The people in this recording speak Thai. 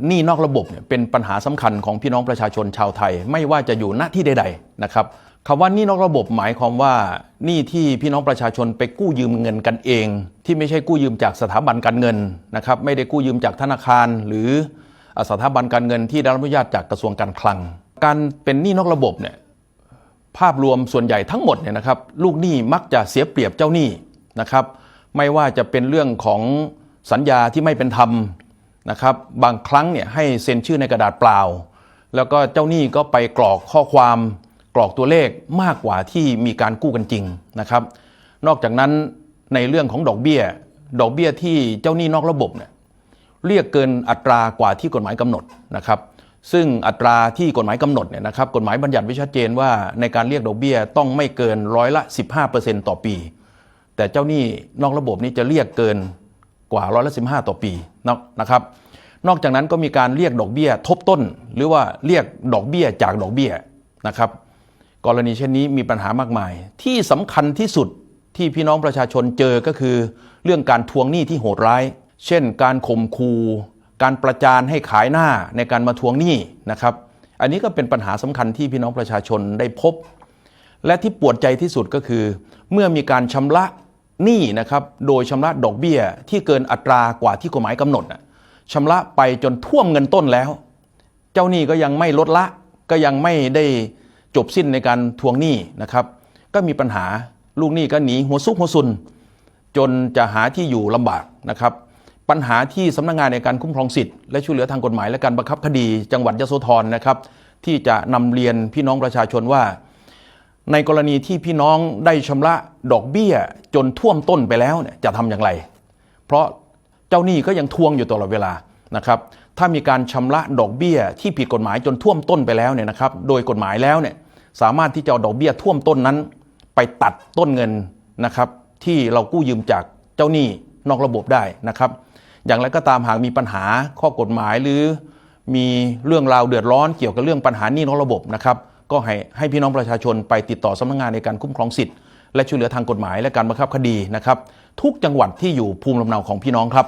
หนี้นอกระบบเนี่ยเป็นปัญหาสำคัญของพี่น้องประชาชนชาวไทยไม่ว่าจะอยู่ณที่ใดๆนะครับคำว่าหนี้นอกระบบหมายความว่าหนี้ที่พี่น้องประชาชนไปกู้ยืมเงินกันเองที่ไม่ใช่กู้ยืมจากสถาบันการเงินนะครับไม่ได้กู้ยืมจากธนาคารหรือสถาบันการเงินที่ได้รับอนุญาตจากกระทรวงการคลังการเป็นหนี้นอกระบบเนี่ยภาพรวมส่วนใหญ่ทั้งหมดเนี่ยนะครับลูกหนี้มักจะเสียเปรียบเจ้าหนี้นะครับไม่ว่าจะเป็นเรื่องของสัญญาที่ไม่เป็นธรรมนะครับบางครั้งเนี่ยให้เซ็นชื่อในกระดาษเปล่าแล้วก็เจ้าหนี้ก็ไปกรอกข้อความกรอกตัวเลขมากกว่าที่มีการกู้กันจริงนะครับนอกจากนั้นในเรื่องของดอกเบี้ยที่เจ้าหนี้นอกระบบเนี่ยเรียกเกินอัตรากว่าที่กฎหมายกำหนดนะครับซึ่งอัตราที่กฎหมายกำหนดเนี่ยนะครับกฎหมายบัญญัติไว้ชัดเจนว่าในการเรียกดอกเบี้ยต้องไม่เกิน15%ต่อปีแต่เจ้าหนี้นอกระบบนี้จะเรียกเกินกว่า15%ต่อปีนะครับนอกจากนั้นก็มีการเรียกดอกเบี้ยทบต้นหรือว่าเรียกดอกเบี้ยจากดอกเบี้ยนะครับกรณีเช่นนี้มีปัญหามากมายที่สำคัญที่สุดที่พี่น้องประชาชนเจอก็คือเรื่องการทวงหนี้ที่โหดร้ายเช่นการข่มขู่การประจานให้ขายหน้าในการมาทวงหนี้นะครับอันนี้ก็เป็นปัญหาสำคัญที่พี่น้องประชาชนได้พบและที่ปวดใจที่สุดก็คือเมื่อมีการชำระหนี้นะครับโดยชำระดอกเบี้ยที่เกินอัตรากว่าที่กฎหมายกำหนดชำระไปจนท่วมเงินต้นแล้วเจ้าหนี้ก็ยังไม่ลดละก็ยังไม่ได้จบสิ้นในการทวงหนี้นะครับก็มีปัญหาลูกหนี้ก็หนีหัวซุกหัวซุนจนจะหาที่อยู่ลำบากนะครับปัญหาที่สำนักงานในการคุ้มครองสิทธิ์และช่วยเหลือทางกฎหมายและการบังคับคดีจังหวัดยโสธรนะครับที่จะนำเรียนพี่น้องประชาชนว่าในกรณีที่พี่น้องได้ชำระดอกเบี้ยจนท่วมต้นไปแล้วเนี่ยจะทำอย่างไรเพราะเจ้าหนี้ก็ยังทวงอยู่ตลอดเวลานะครับถ้ามีการชำระดอกเบี้ยที่ผิดกฎหมายจนท่วมต้นไปแล้วเนี่ยนะครับโดยกฎหมายแล้วเนี่ยสามารถที่จะเอาดอกเบี้ยท่วมต้นนั้นไปตัดต้นเงินนะครับที่เรากู้ยืมจากเจ้าหนี้นอกระบบได้นะครับอย่างไรก็ตามหากมีปัญหาข้อกฎหมายหรือมีเรื่องราวเดือดร้อนเกี่ยวกับเรื่องปัญหาหนี้นอกระบบนะครับก็ให้พี่น้องประชาชนไปติดต่อสำนักงานในการคุ้มครองสิทธิ์และช่วยเหลือทางกฎหมายและการบังคับคดีนะครับทุกจังหวัดที่อยู่ภูมิลำเนาของพี่น้องครับ